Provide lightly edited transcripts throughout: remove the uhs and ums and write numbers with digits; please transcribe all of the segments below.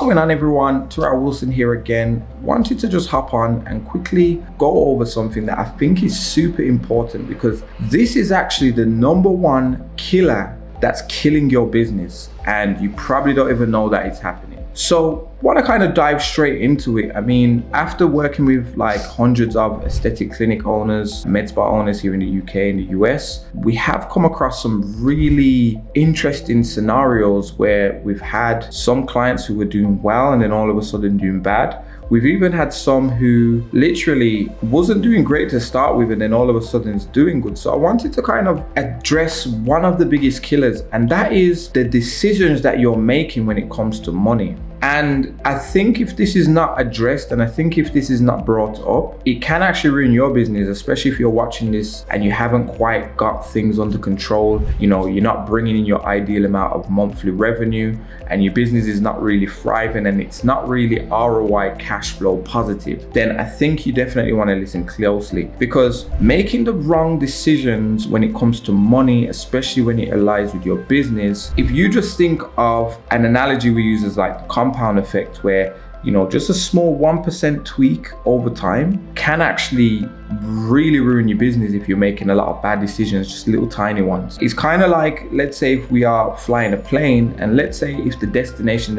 going on, everyone? Terrell Wilson here again. Wanted to just hop on and quickly go over something that I think is super important, because this is actually the number one killer that's killing your business, and you probably don't even know that it's happening. So want to kind of dive straight into it. I mean, after working with like hundreds of aesthetic clinic owners, med spa owners here in the UK and the US, we have come across some really interesting scenarios where we've had some clients who were doing well and then all of a sudden doing bad. We've even had some who literally wasn't doing great to start with and then all of a sudden is doing good. So I wanted to kind of address one of the biggest killers, and that is the decisions that you're making when it comes to money. And I think if this is not addressed, and I think if this is not brought up, it can actually ruin your business, especially if you're watching this and you haven't quite got things under control. You know, you're not bringing in your ideal amount of monthly revenue and your business is not really thriving and it's not really ROI cash flow positive. Then I think you definitely want to listen closely, because making the wrong decisions when it comes to money, especially when it aligns with your business, if you just think of an analogy we use as like compound effect, where just a small 1% tweak over time can actually really ruin your business if you're making a lot of bad decisions, just little tiny ones. It's kind of like, let's say if we are flying a plane, and let's say if the destination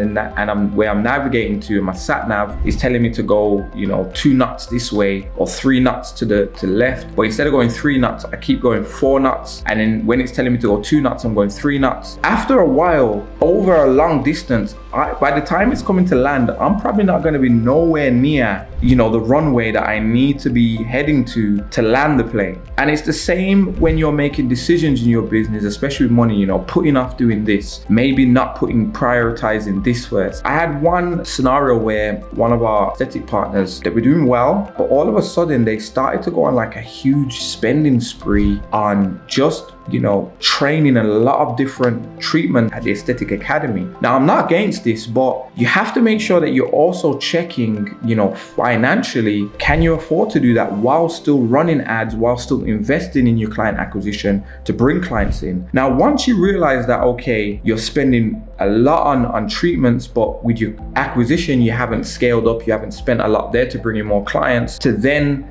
where I'm navigating to, and my sat nav is telling me to go 2 knots this way or 3 knots to the left, but instead of going 3 knots I keep going 4 knots, and then when it's telling me to go 2 knots I'm going 3 knots. After a while, over a long distance, by the time it's coming to land, I'm probably not going to be nowhere near the runway that I need to be heading to land the plane. And it's the same when you're making decisions in your business, especially with money, putting off doing this, maybe not prioritizing this first. I had one scenario where one of our aesthetic partners, they were doing well, but all of a sudden they started to go on like a huge spending spree on just training a lot of different treatment at the Aesthetic Academy. Now, I'm not against this, but you have to make sure that you're also checking, financially, can you afford to do that while still running ads, while still investing in your client acquisition to bring clients in. Now, once you realize that, okay, you're spending a lot on treatments, but with your acquisition, you haven't scaled up, you haven't spent a lot there to bring in more clients to then,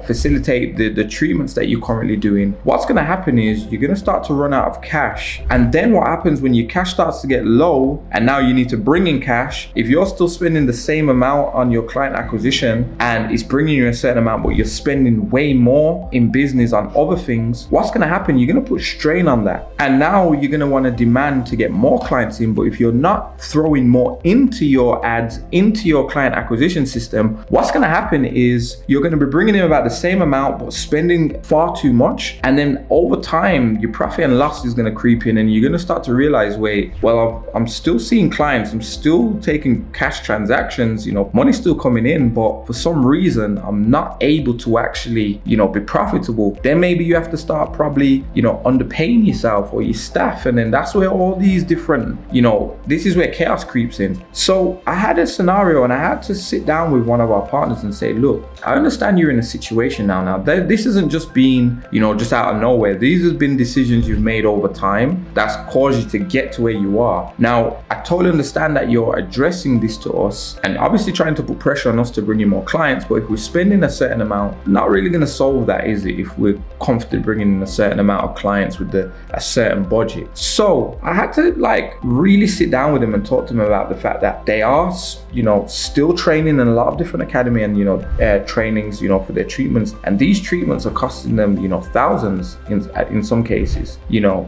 facilitate the treatments that you're currently doing. What's going to happen is you're going to start to run out of cash. And then what happens when your cash starts to get low and now you need to bring in cash, if you're still spending the same amount on your client acquisition and it's bringing you a certain amount, but you're spending way more in business on other things, what's going to happen? You're going to put strain on that. And now you're going to want to demand to get more clients in. But if you're not throwing more into your ads, into your client acquisition system, what's going to happen is you're going to be bringing in about the same amount, but spending far too much. And then over time, your profit and loss is going to creep in, and you're going to start to realize, wait, well, I'm still seeing clients, I'm still taking cash transactions, money's still coming in, but for some reason, I'm not able to actually, be profitable. Then maybe you have to start probably, underpaying yourself or your staff. And then that's where all these different, this is where chaos creeps in. So I had a scenario and I had to sit down with one of our partners and say, look, I understand you're in a situation now. This isn't just being, just out of nowhere. These have been decisions you've made over time that's caused you to get to where you are. Now, I totally understand that you're addressing this to us and obviously trying to put pressure on us to bring in more clients, but if we're spending a certain amount, not really going to solve that, is it? If we're confident bringing in a certain amount of clients with a certain budget. So I had to really sit down with them and talk to them about the fact that they are, still training in a lot of different academy and, trainings, for their treatments. And these treatments are costing them, thousands in some cases.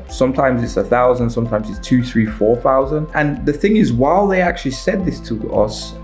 Sometimes it's 1,000, sometimes it's 2, 3, 4,000. And the thing is, while they actually said this to us,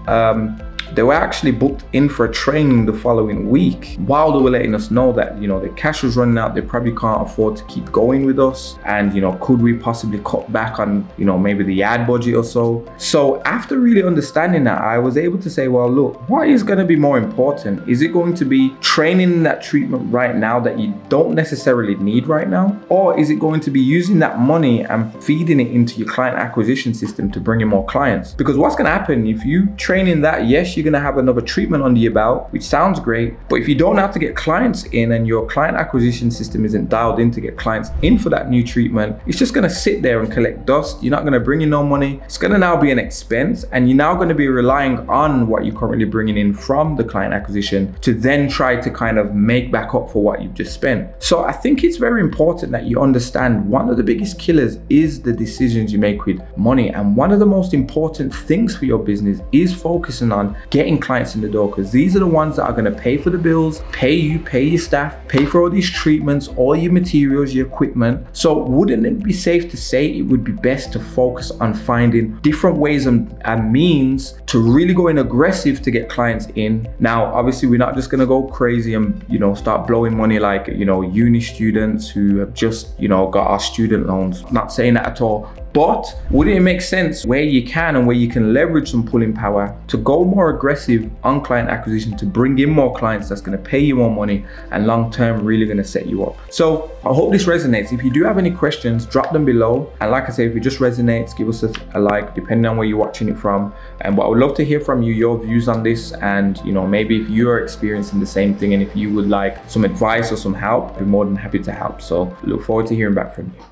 they were actually booked in for a training the following week while they were letting us know that, their cash was running out. They probably can't afford to keep going with us. And, could we possibly cut back on, maybe the ad budget or so? So after really understanding that, I was able to say, well, look, what is going to be more important? Is it going to be training that treatment right now that you don't necessarily need right now? Or is it going to be using that money and feeding it into your client acquisition system to bring in more clients? Because what's going to happen if you train in that, yes, you're potentially going to have another treatment under your belt, which sounds great. But if you don't know how to get clients in and your client acquisition system isn't dialed in to get clients in for that new treatment, it's just going to sit there and collect dust. You're not going to bring in no money. It's going to now be an expense, and you're now going to be relying on what you're currently bringing in from the client acquisition to then try to kind of make back up for what you've just spent. So I think it's very important that you understand one of the biggest killers is the decisions you make with money. And one of the most important things for your business is focusing on getting clients in the door, because these are the ones that are going to pay for the bills, pay you, pay your staff, pay for all these treatments, all your materials, your equipment. So wouldn't it be safe to say it would be best to focus on finding different ways and means to really go in aggressive to get clients in? Now, obviously, we're not just going to go crazy and, start blowing money like, uni students who have just, got our student loans. Not saying that at all. But wouldn't it make sense where you can and where you can leverage some pulling power to go more aggressive on client acquisition to bring in more clients that's going to pay you more money and long term really going to set you up? So I hope this resonates. If you do have any questions, drop them below. And like I say, if it just resonates, give us a like, depending on where you're watching it from. But I would love to hear from you, your views on this. And maybe if you are experiencing the same thing and if you would like some advice or some help, I'd be more than happy to help. So look forward to hearing back from you.